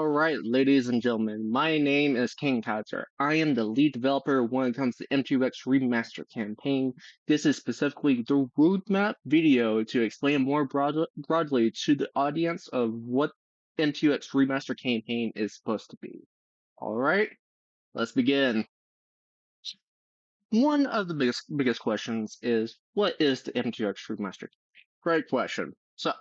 Alright, ladies and gentlemen, my name is King Kaiser. I am the lead developer when it comes to M2EX Remaster campaign. This is specifically the roadmap video to explain more broadly to the audience of what M2EX Remaster campaign is supposed to be. Alright, let's begin. One of the biggest questions is, what is the M2EX Remaster campaign? Great question. So,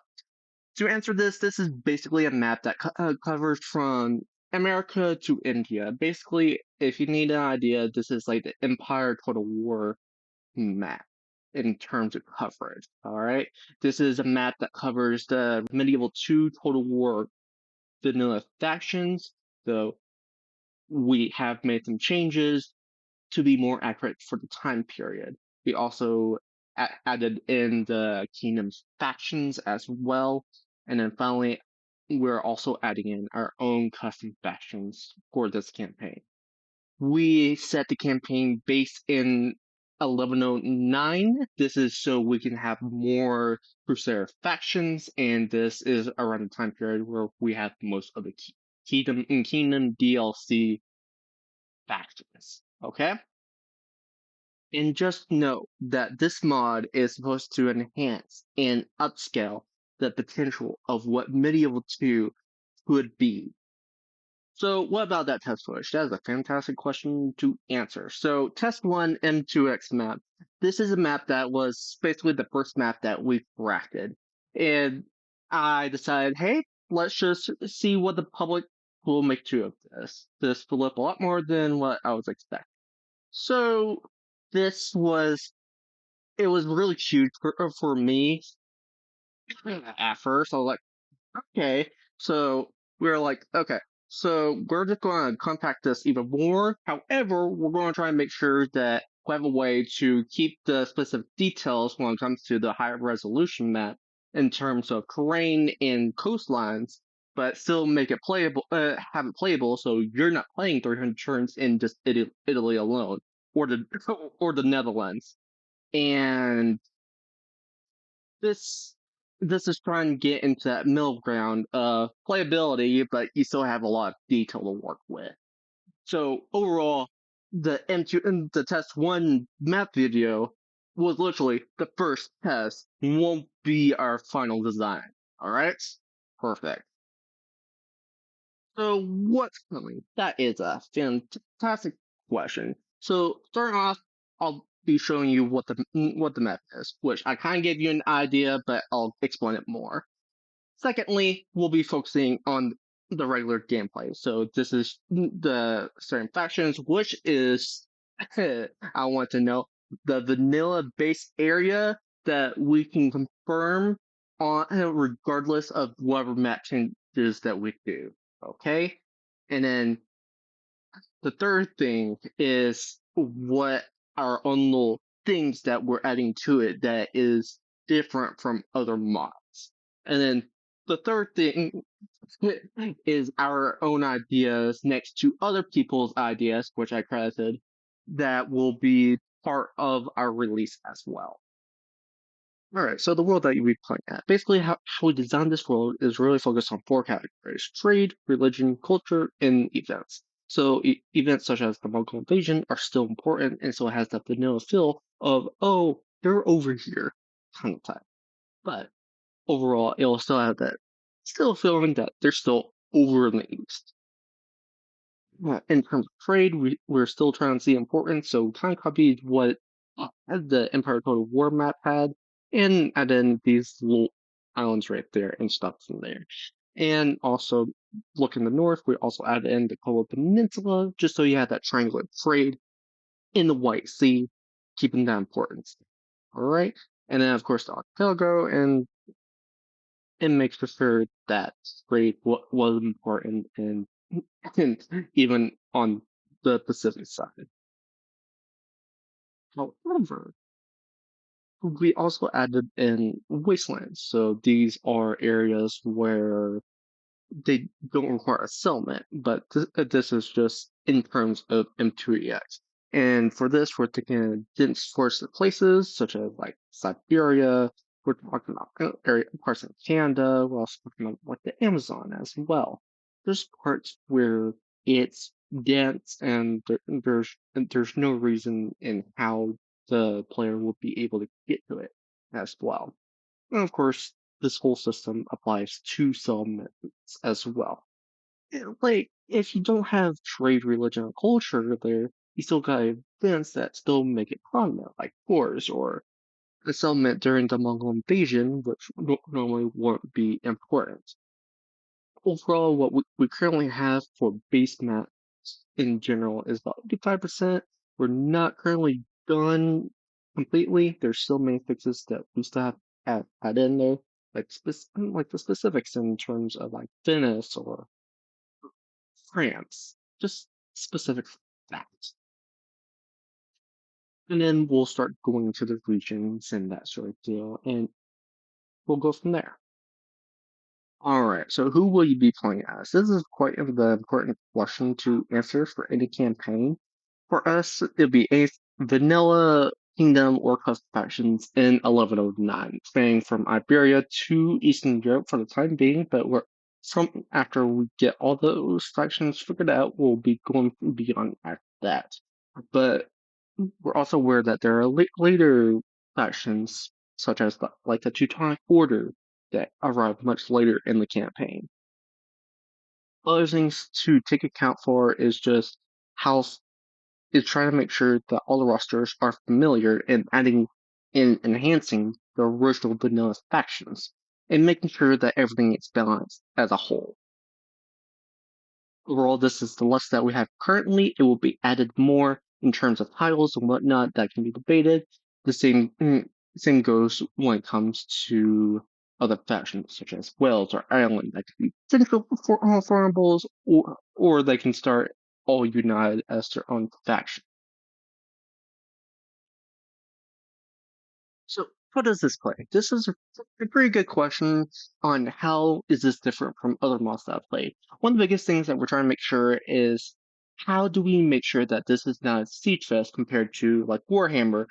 to answer this is basically a map that covers from America to India. Basically, if you need an idea, this is like the Empire Total War map in terms of coverage. All right, this is a map that covers the medieval 2 Total War vanilla factions. Though we have made some changes to be more accurate for the time period. We also added in the kingdom's factions as well. And then finally, we're also adding in our own custom factions for this campaign. We set the campaign based in 1109. This is so we can have more Crusader factions, and this is around the time period where we have most of the Kingdom DLC factions. Okay? And just note that this mod is supposed to enhance and upscale the potential of what Medieval 2 could be. So what about that test footage? That is a fantastic question to answer. So test 1 M2EX map. This is a map that was basically the first map that we crafted. And I decided, hey, let's just see what the public will make to of this. This will look a lot more than what I was expecting. So this was it was really huge for me at first. I was like, okay. So we were like, okay, so we're just going to compact this even more. However, we're going to try and make sure that we have a way to keep the specific details when it comes to the high resolution map in terms of terrain and coastlines, but still make it playable, have it playable, so you're not playing 300 turns in just Italy alone or the or the Netherlands. And this this is trying to get into that middle ground of playability, but you still have a lot of detail to work with. So overall, the M2 the test 1 map video was literally the first test, won't be our final design. Alright? Perfect. So what's coming? That is a fantastic question. So starting off, I'll be showing you what the map is, which I kind of gave you an idea, but I'll explain it more. Secondly, we'll be focusing on the regular gameplay. So this is the certain factions, which is I want to know the vanilla base area that we can confirm on regardless of whatever map changes that we do. Okay, and then the third thing is what our own little things that we're adding to it that is different from other mods. And then the third thing is our own ideas next to other people's ideas, which I credited, that will be part of our release as well. Alright, so the world that you'll be playing at. Basically, how we designed this world is really focused on 4 categories: trade, religion, culture, and events. So events such as the Mongol invasion are still important, and so it has that vanilla feel of, oh, they're over here kind of type. But overall, it'll still have that still feeling that they're still over in the east. In terms of trade, we're still trying to see importance, so kind of copied what the Empire Total War map had, and add in these little islands right there and stuff from there. And also, look in the north, we also added in the Kola Peninsula, just so you have that triangular trade in the White Sea, keeping that importance. Alright? And then, of course, the archipelago, and it makes for sure that trade was important and even on the Pacific side. However, we also added in wastelands. So these are areas where they don't require a settlement, but this is just in terms of M2EX. And for this, we're taking dense forested places such as like Siberia. We're talking about area parts of Canada. We're also talking about like the Amazon as well. there's parts where it's dense and there's no reason in how the player will be able to get to it as well. And of course, this whole system applies to settlements as well. Like, if you don't have trade, religion, and culture there, you still got events that still make it prominent, like wars or a settlement during the Mongol invasion, which normally won't be important. Overall, what we currently have for base maps in general is about 85%. We're not currently done completely. There's still many fixes that we still have add in there, like like the specifics in terms of like Venice or France, just specific facts. And then we'll start going to the regions and that sort of deal, and we'll go from there. All right, so who will you be playing as? This is quite the important question to answer for any campaign. For us, it'll be a vanilla kingdom or custom factions in 1109, spanning from Iberia to Eastern Europe for the time being, but we're from after we get all those factions figured out, we'll be going beyond after that. But we're also aware that there are later factions, such as like the Teutonic Order, that arrive much later in the campaign. Other things to take account for is just how is trying to make sure that all the rosters are familiar and adding and enhancing the original vanilla factions and making sure that everything is balanced as a whole. Overall, this is the list that we have currently. It will be added more in terms of titles and whatnot that can be debated. The same goes when it comes to other factions such as Wales or Ireland that can be central formables, or they can start all united as their own faction. So, how does this play? This is a pretty good question on how is this different from other mods that I've played. One of the biggest things that we're trying to make sure is how do we make sure that this is not a siege fest compared to like Warhammer,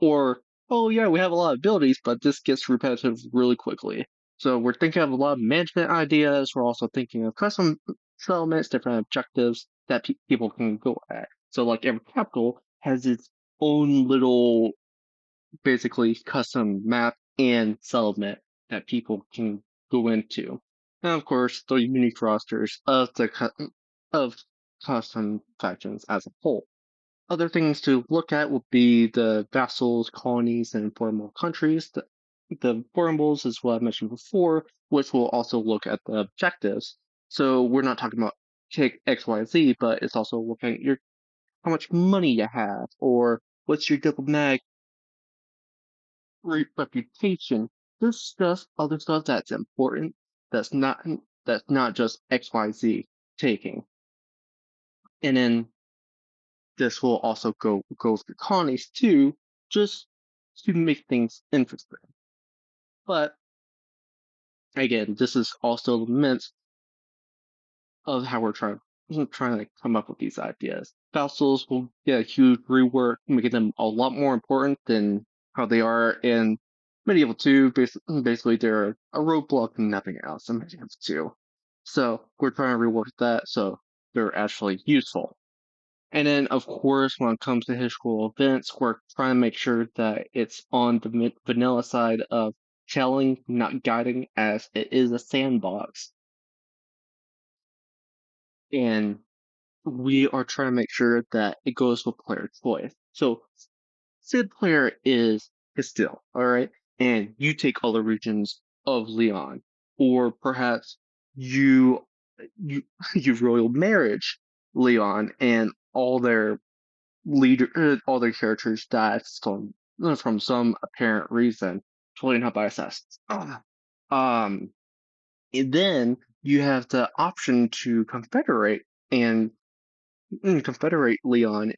or oh yeah, we have a lot of abilities, but this gets repetitive really quickly. So we're thinking of a lot of management ideas. We're also thinking of custom settlements, different objectives that people can go at. So like every capital has its own little basically custom map and settlement that people can go into. And of course, the unique rosters of of custom factions as a whole. Other things to look at would be the vassals, colonies, and formal countries. The formables is what I mentioned before, which will also look at the objectives. So we're not talking about take X, Y, Z, but it's also looking at your how much money you have, or what's your diplomatic reputation. There's stuff, other stuff that's important. That's not that's not just XYZ taking. And then this will also go through colonies too, just to make things interesting. But again, this is also the meant of how we're trying to come up with these ideas. Fossils will get a huge rework, making them a lot more important than how they are in Medieval 2. Basically, they're a roadblock and nothing else in Medieval 2. So we're trying to rework that so they're actually useful. And then, of course, when it comes to historical events, we're trying to make sure that it's on the vanilla side of telling, not guiding, as it is a sandbox. And we are trying to make sure that it goes with player choice. So, say the player is Castile, all right, and you take all the regions of Leon, or perhaps you you royal marriage Leon and all their characters die from some apparent reason, totally not by assassins. Um, and then you have the option to and confederate Leon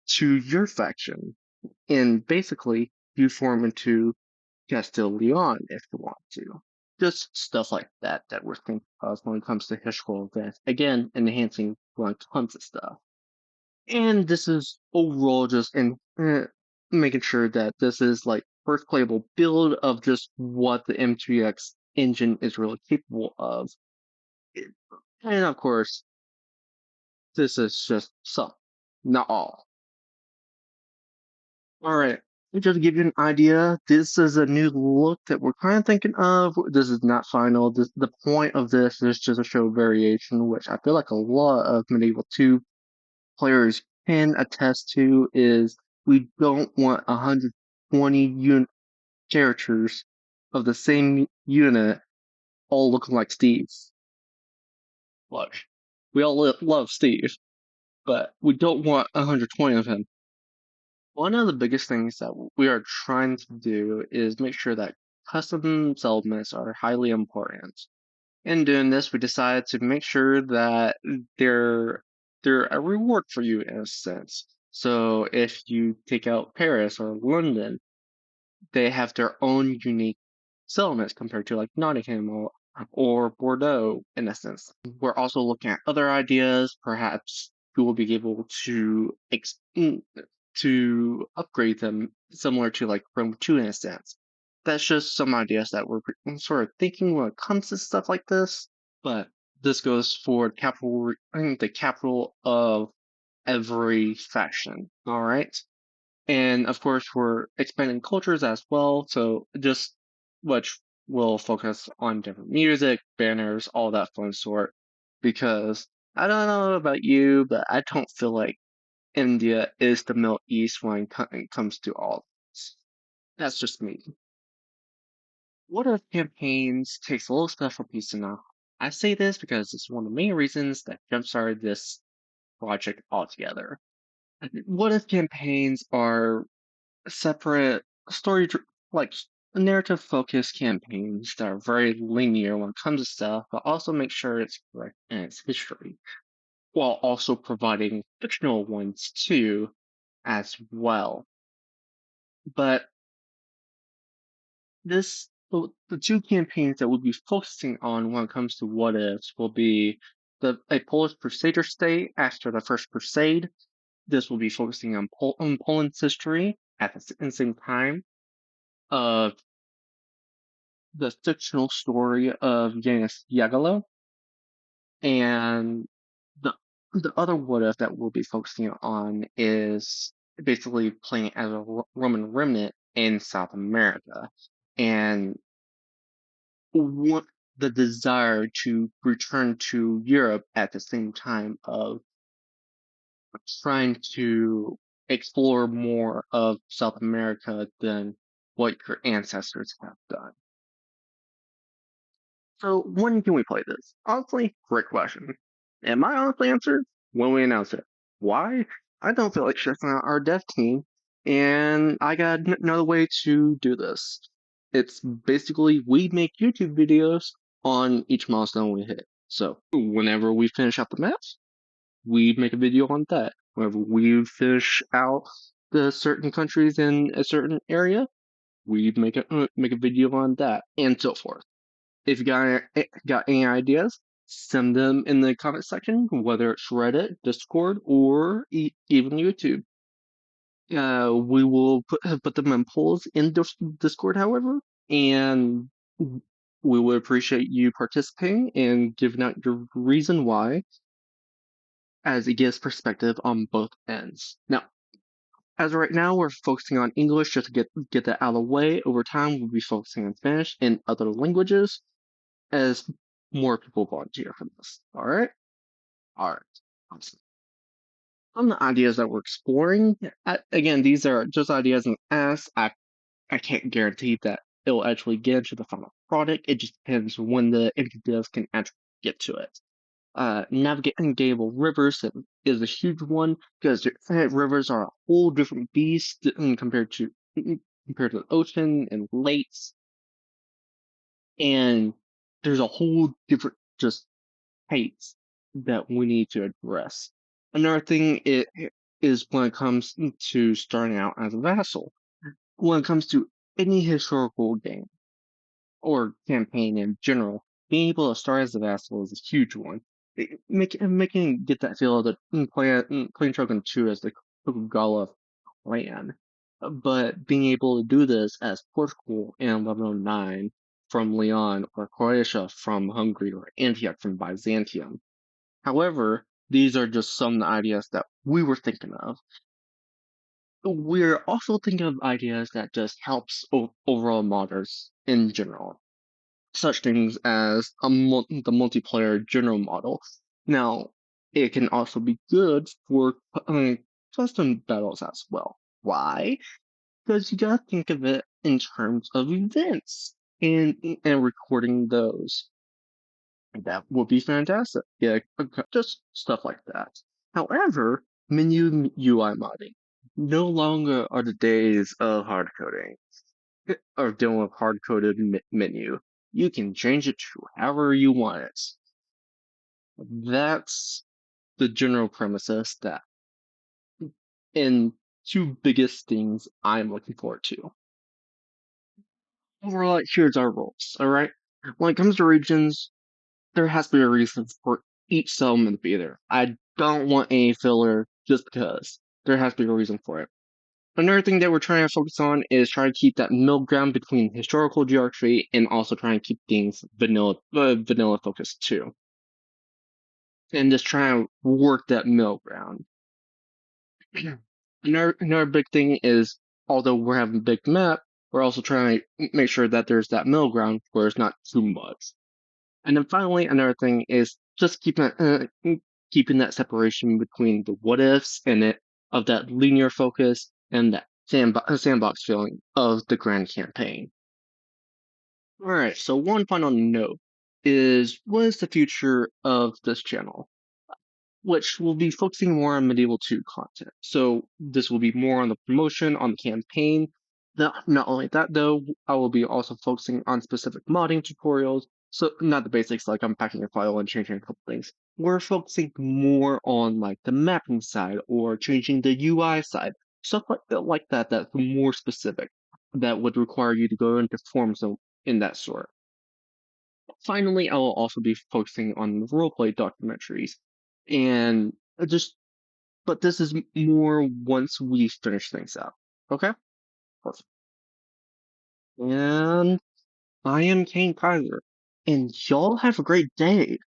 to your faction, and basically you form into Castile Leon if you want to. Just stuff like that that we're thinking of when it comes to historical events. Again, enhancing like tons of stuff. And this is overall just in making sure that this is like first playable build of just what the M2EX engine is really capable of. And of course, this is just some, not all. All right. Just to give you an idea, this is a new look that we're kind of thinking of. This is not final. The point of this is just to show variation, which I feel like a lot of Medieval 2 players can attest to, is we don't want 120 characters of the same unit all looking like Steve. Look, we all love Steve, but we don't want 120 of him. One of the biggest things that we are trying to do is make sure that custom settlements are highly important. In doing this, we decided to make sure that they're they're a reward for you in a sense. So if you take out Paris or London, they have their own unique settlements compared to like Nottingham or Bordeaux in a sense. We're also looking at other ideas. Perhaps you will be able to to upgrade them similar to like Rome 2 in a sense. That's just some ideas that we're sort of thinking when it comes to stuff like this. But this goes for capital, I think the capital of every faction. All right. And of course, we're expanding cultures as well. So just which will focus on different music, banners, all that fun sort. Because I don't know about you, but I don't feel like India is the Middle East when it comes to all this. That's just me. What if campaigns takes a little special piece to know? I say this because it's one of the main reasons that jump-started this project altogether. What if campaigns are separate story like narrative focused campaigns that are very linear when it comes to stuff, but also make sure it's correct in its history, while also providing fictional ones too, as well. But the two campaigns that we'll be focusing on when it comes to what ifs will be a Polish Crusader state after the First Crusade. This will be focusing on, on Poland's history at the same time of the fictional story of Janis Yagalo, and the the other what if that we'll be focusing on is basically playing as a Roman remnant in South America, and what the desire to return to Europe at the same time of trying to explore more of South America than what your ancestors have done. So when can we play this? Honestly, great question. And my honest answer, when we announce it. Why? I don't feel like stressing out our dev team, and I got another way to do this. It's basically we make YouTube videos on each milestone we hit. So whenever we finish out the maps, we make a video on that. Whenever we finish out the certain countries in a certain area, we make a video on that, and so forth. If you got any ideas, send them in the comment section, whether it's Reddit, Discord, or even YouTube. We will put them in polls in Discord, however, and we would appreciate you participating and giving out your reason why, as it gives perspective on both ends. Now, as of right now, we're focusing on English just to get that out of the way. Over time, we'll be focusing on Spanish and other languages as more people volunteer for this. All right? All right. Awesome. On the ideas that we're exploring, again, these are just ideas and as I can't guarantee that it'll actually get into the final product. It just depends when the empty devs can actually get to it. Navigating navigable rivers is a huge one because rivers are a whole different beast compared to the ocean and lakes, and there's a whole different just heights that we need to address. Another thing is when it comes to starting out as a vassal. When it comes to any historical game or campaign in general, being able to start as a vassal is a huge one. Making get that feel of the playing Shogun 2 as the Tokugawa clan, but being able to do this as Portugal in 1109 from Leon or Croatia from Hungary or Antioch from Byzantium However, these are just some ideas that we were thinking of. We're also thinking of ideas that just helps overall modders in general, such things as the multiplayer general model. Now, it can also be good for custom battles as well. Why? Because you gotta think of it in terms of events and recording those. That would be fantastic. Yeah, just stuff like that. However, menu UI modding. No longer are the days of hard coding or dealing with hard coded menu. You can change it to however you want it. That's the general premises that, and two biggest things I'm looking forward to. Overall, here's our rules, alright? When it comes to regions, there has to be a reason for each settlement to be there. I don't want any filler just because. There has to be a reason for it. Another thing that we're trying to focus on is trying to keep that middle ground between historical geography and also trying to keep things vanilla focused too. And just trying to work that middle ground. Another big thing is, although we're having a big map, we're also trying to make sure that there's that middle ground where it's not too much. And then finally, another thing is just keeping that separation between the what ifs and it of that linear focus and that sandbox feeling of the grand campaign. All right, so one final note is what is the future of this channel? Which will be focusing more on Medieval 2 content. So this will be more on the promotion, on the campaign. Not only that, though, I will be also focusing on specific modding tutorials. So not the basics like unpacking a file and changing a couple things. We're focusing more on like the mapping side or changing the UI side, stuff like that. That's more specific. That would require you to go into forums in that sort. Finally, I will also be focusing on the roleplay documentaries, and just but this is more once we finish things out. Okay? Perfect. And I am Kane Kaiser, and y'all have a great day.